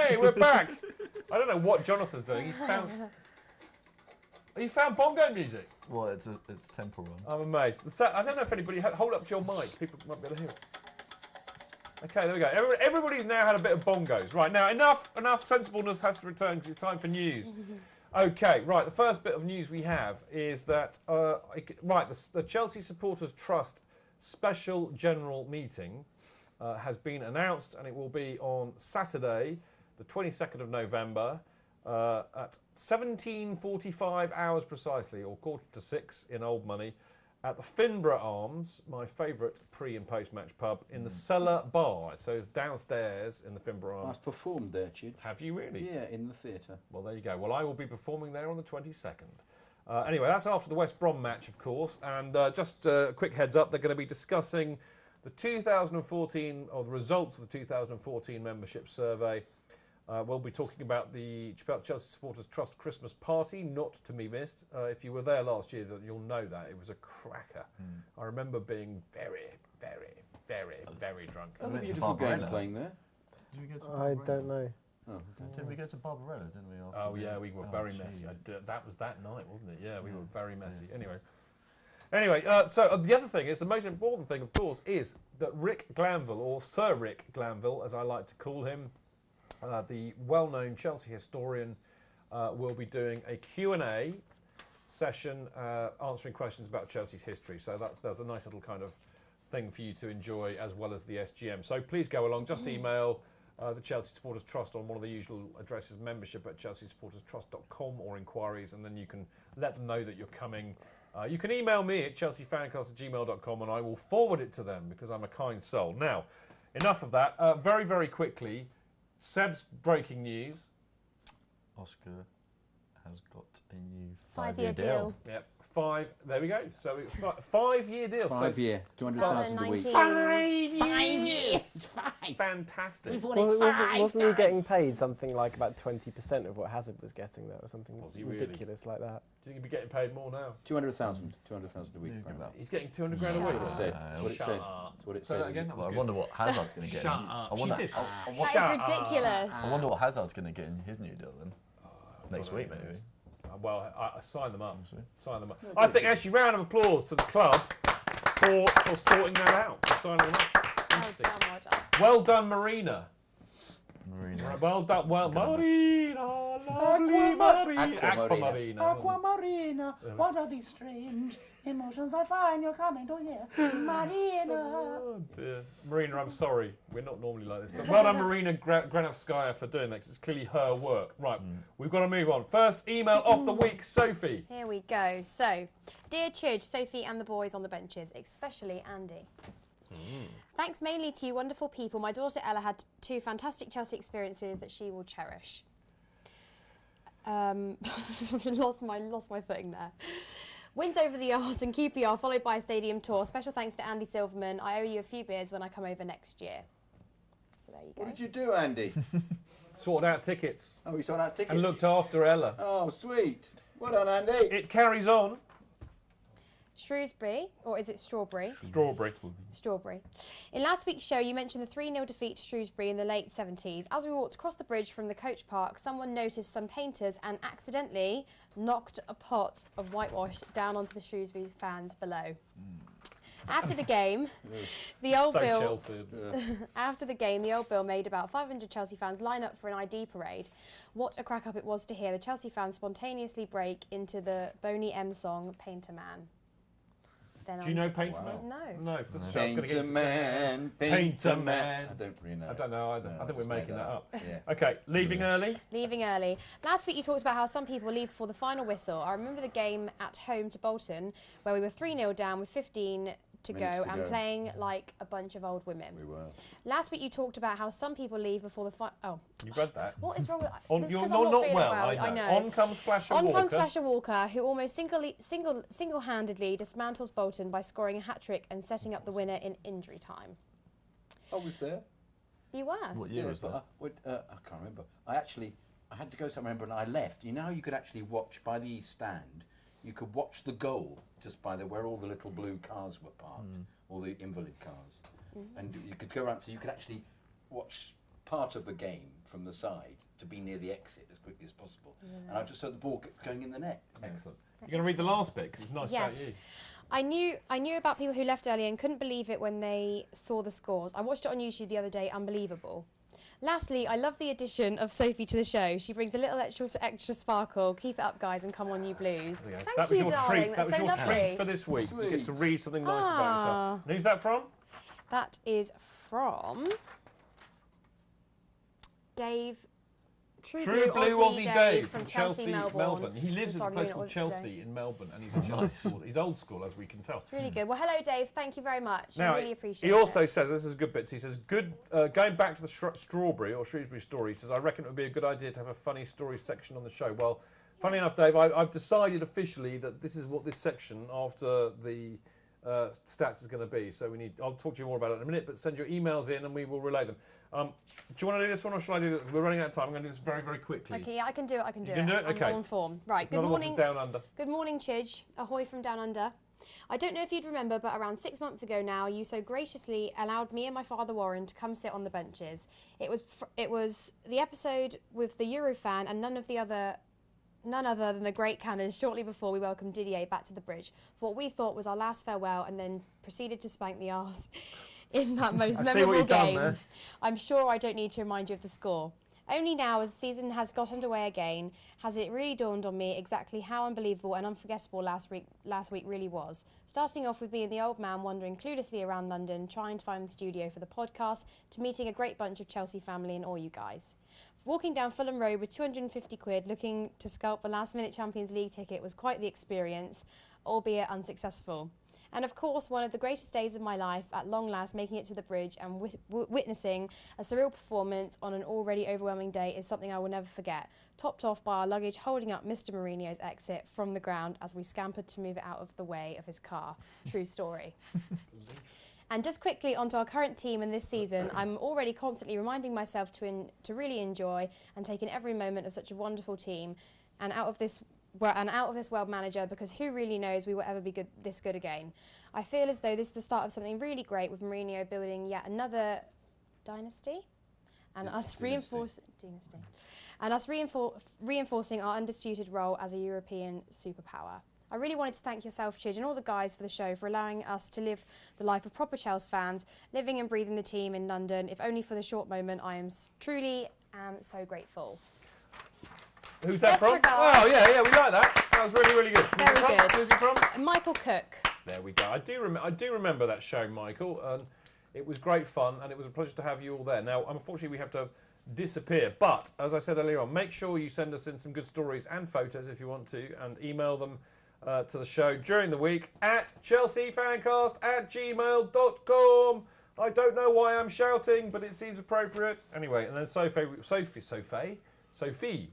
Hey, we're back. I don't know what Jonathan's doing. He's found. You found bongo music. Well, it's tempo one. I'm amazed. I don't know if anybody hold up to your mic. People might be able to hear it. Okay, there we go. Everybody's now had a bit of bongos. Right now, enough sensibleness has to return because it's time for news. Okay, right. The first bit of news we have is that the Chelsea Supporters Trust special general meeting has been announced, and it will be on Saturday, the 22nd of November, at 17:45 hours precisely, or 5:45 in old money, at the Finborough Arms, my favourite pre- and post-match pub, in the Cellar Bar. So it's downstairs in the Finborough Arms. I've performed there, Chidge. Have you really? Yeah, in the theatre. Well, there you go. Well, I will be performing there on the 22nd. Anyway, that's after the West Brom match, of course. And just a quick heads up, they're going to be discussing the 2014, or the results of the 2014 membership survey. We'll be talking about the Chelsea Supporters Trust Christmas party, not to be missed. If you were there last year, you'll know that. It was a cracker. I remember being very, very, very, very drunk. Another beautiful game playing there. Did we go to I don't know. Oh, okay. Did we go to Barbarella, didn't we? Oh, yeah, we were very messy. That was that night, wasn't it? Yeah, we were very messy. Anyway, so the other thing is, the most important thing, of course, is that Rick Glanville, or Sir Rick Glanville, as I like to call him, the well-known Chelsea historian, will be doing a Q&A session answering questions about Chelsea's history. So that's a nice little kind of thing for you to enjoy, as well as the SGM. So please go along. Just email the Chelsea Supporters Trust on one of the usual addresses, membership@chelseasupporterstrust.com, or inquiries, and then you can let them know that you're coming. You can email me at chelseafancast@gmail.com, and I will forward it to them because I'm a kind soul. Now, enough of that. Very, very quickly, Seb's breaking news. Oscar has got a new 5-year deal. Yep, there we go. So it's 5-year deal. 5 year, 200,000 a week. 5 years! 5! Fantastic. We've Well, won it 5 wasn't he times. getting paid something like about 20% of what Hazard was getting there, or something Was he really? ridiculous like that? Do you think he'd be getting paid more now? 200,000 a week. He's getting 200 grand a That's week. what it said. That's what it Shut said. up. That's what it Say said. that again. That was Well, I good. wonder what Hazard's going to get. Shut in. up. I wonder, She did. That Shut is up. ridiculous. I wonder what Hazard's going to get in his new deal then. Next week, maybe. Well, I sign them up. Sign them up. I think actually, round of applause to the club for sorting that out, for signing them up. Fantastic. Well done. Well done, Marina. Marina. Well done, Marina. Aquamarina. Aquamarina, what are these strange emotions I find you're coming to here? Marina. Oh dear. Marina, I'm sorry. We're not normally like this. But well done, Marina Granovskaya, for doing that, 'cause it's clearly her work. Right, we've got to move on. First email of the week, Sophie. Here we go. So, dear Chidge, Sophie and the boys on the benches, especially Andy. Thanks mainly to you wonderful people, my daughter Ella had 2 fantastic Chelsea experiences that she will cherish. Lost my footing there. Wins over the Arse and QPR, followed by a stadium tour. Special thanks to Andy Silverman. I owe you a few beers when I come over next year. So there you go. What did you do, Andy? Sorted out tickets Oh, we sorted out tickets. and looked after Ella. Oh, sweet. Well done, Andy. It carries on. Shrewsbury, or is it Strawberry? Strawberry. Strawberry. In last week's show, you mentioned the 3-0 defeat to Shrewsbury in the late 70s. As we walked across the bridge from the coach park, someone noticed some painters and accidentally knocked a pot of whitewash down onto the Shrewsbury fans below. After the game, the old So Bill. Chelsea. After the game, the old Bill made about 500 Chelsea fans line up for an ID parade. What a crack up it was to hear the Chelsea fans spontaneously break into the Boney M song "Painter Man." Then Do you know Painter Wow. Man? No. No. This is gonna Painter man, Painter Man. I don't really know. I don't know either. No, I think we're just made making that up. Yeah. Okay, leaving early. Leaving early. Last week you talked about how some people leave before the final whistle. I remember the game at home to Bolton where we were 3-0 down with 15 to go Minutes to and go. playing like a bunch of old women. We were. Last week you talked about how some people leave before the final... Oh, You read that. what is wrong with... On, this is you're 'cause not, I'm not feeling well, I know. On comes Flasher On Walker. comes Flasher Walker, who almost single-handedly dismantles Bolton by scoring a hat-trick and setting up the winner in injury time. I was there. You were? What year was that? I can't remember. I had to go somewhere, and I left. You know how you could actually watch by the stand? You could watch the goal just by where all the little blue cars were parked, all the invalid cars. And you could go around, so you could actually watch part of the game from the side to be near the exit as quickly as possible. And I just saw the ball going in the net. Excellent. You're going to read the last bit because it's nice about Yes. you. I knew about people who left early and couldn't believe it when they saw the scores. I watched it on YouTube the other day. Unbelievable. Lastly, I love the addition of Sophie to the show. She brings a little extra sparkle. Keep it up, guys, and come on, you blues. There you go. Thank That was you, your darling. treat. That That's was so your lovely. treat for this week. You get to Sweet. read something nice about yourself. And who's that from? That is from Dave. True Blue Aussie Dave from Chelsea, Melbourne. He lives in a Sorry, place I'm called reading it Chelsea in Melbourne, and he's a Chelsea supporter. He's old school, as we can tell. It's really good. Well, hello, Dave. Thank you very much. Now, I really appreciate he it. also says, this is a good bit, he says, going back to the Strawberry or Shrewsbury story, he says, I reckon it would be a good idea to have a funny story section on the show. Well, funny enough, Dave, I've decided officially that this is what this section after the stats is going to be. So I'll talk to you more about it in a minute, but send your emails in and we will relay them. Do you want to do this one or shall I do it? We're running out of time. I'm going to do this very, very quickly. Okay, yeah, I can do it. I can do You can do it? I'm Okay. well on form. Right. It's Good another morning. one from Down Under. Good morning, Chidge. Ahoy from Down Under. I don't know if you'd remember, but around 6 months ago now, you so graciously allowed me and my father Warren to come sit on the benches. It was the episode with the Eurofan and none other than the great cannons shortly before we welcomed Didier back to the bridge for what we thought was our last farewell, and then proceeded to spank the arse in that most I see what memorable you've done game. there. I'm sure I don't need to remind you of the score. Only now, as the season has got underway again, has it really dawned on me exactly how unbelievable and unforgettable last week really was. Starting off with me and the old man wandering cluelessly around London, trying to find the studio for the podcast, to meeting a great bunch of Chelsea family and all you guys. Walking down Fulham Road with 250 quid looking to scalp the last-minute Champions League ticket was quite the experience, albeit unsuccessful. And of course, one of the greatest days of my life, at long last making it to the bridge and witnessing a surreal performance on an already overwhelming day is something I will never forget, topped off by our luggage holding up Mr. Mourinho's exit from the ground as we scampered to move it out of the way of his car. True story. And just quickly onto our current team in this season, I'm already constantly reminding myself to really enjoy and take in every moment of such a wonderful team and out of this world manager, because who really knows we will ever be this good again. I feel as though this is the start of something really great with Mourinho building yet another dynasty and us reinforcing our undisputed role as a European superpower. I really wanted to thank yourself, Chidge, and all the guys for the show for allowing us to live the life of proper Chelsea fans, living and breathing the team in London, if only for the short moment. I am truly so grateful. Who's that Best from? regards. Oh, yeah, we like that. That was really, really good. Very Who's it from? good. Who's it from? Michael Cook. There we go. I do remember that show, Michael, and it was great fun, and it was a pleasure to have you all there. Now, unfortunately, we have to disappear, but as I said earlier on, make sure you send us in some good stories and photos if you want to, and email them to the show during the week at chelseafancast@gmail.com. I don't know why I'm shouting, but it seems appropriate. Anyway, and then Sophie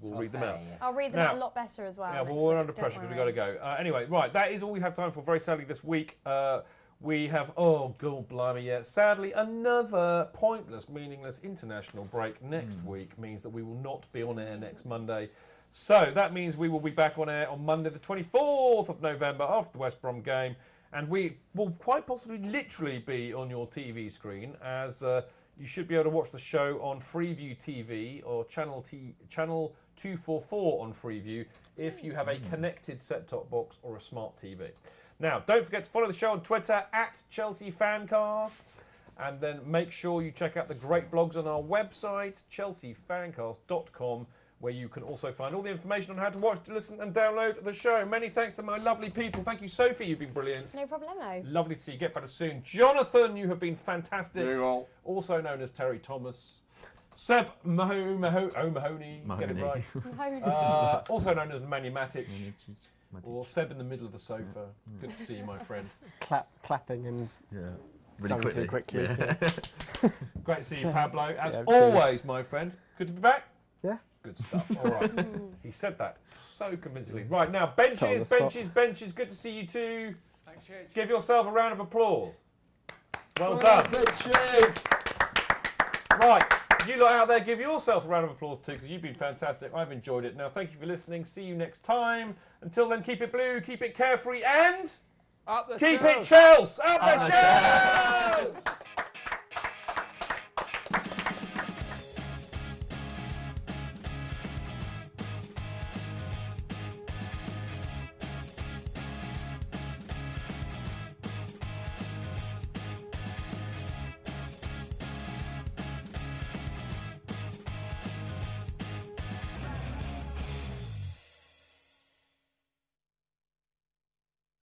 will read them out. I'll read them Now- out a lot better as well. Yeah, well, next we're week, under don't pressure because we've worry. got to go. Anyway, right, that is all we have time for. Very sadly this week, we have, oh, God blimey, yeah, sadly another pointless, meaningless international break next week means that we will not be on air next Monday. So that means we will be back on air on Monday the 24th of November after the West Brom game, and we will quite possibly literally be on your TV screen, as you should be able to watch the show on Freeview TV or Channel 244 on Freeview if you have a connected set-top box or a smart TV. Now, don't forget to follow the show on Twitter at Chelsea FanCast, and then make sure you check out the great blogs on our website, chelseafancast.com, where you can also find all the information on how to watch, listen and download the show. Many thanks to my lovely people. Thank you, Sophie, you've been brilliant. No problemo. Lovely to see you. Get better soon. Jonathan, you have been fantastic. Very well. Also known as Terry Thomas. Seb Mahoney. Get it right. No. Also known as Manumatic. Or Seb in the middle of the sofa. Good to see you, my friend. Clapping and Yeah. Really sung quickly. too quickly. Yeah. Yeah. Great to see you, Pablo. As Yeah, always, my friend. Good to be back. Yeah. Good stuff. All right. He said that so convincingly. Mm. Right, now, put on the benches. spot. Good to see you too. Thanks, Chidge. Give yourself a round of applause. Well done. Cheers. Right, you lot out there, give yourself a round of applause too, because you've been fantastic. I've enjoyed it. Now, thank you for listening. See you next time. Until then, keep it blue, keep it carefree, and Up the keep show. it Chelsea. Up the Chelsea!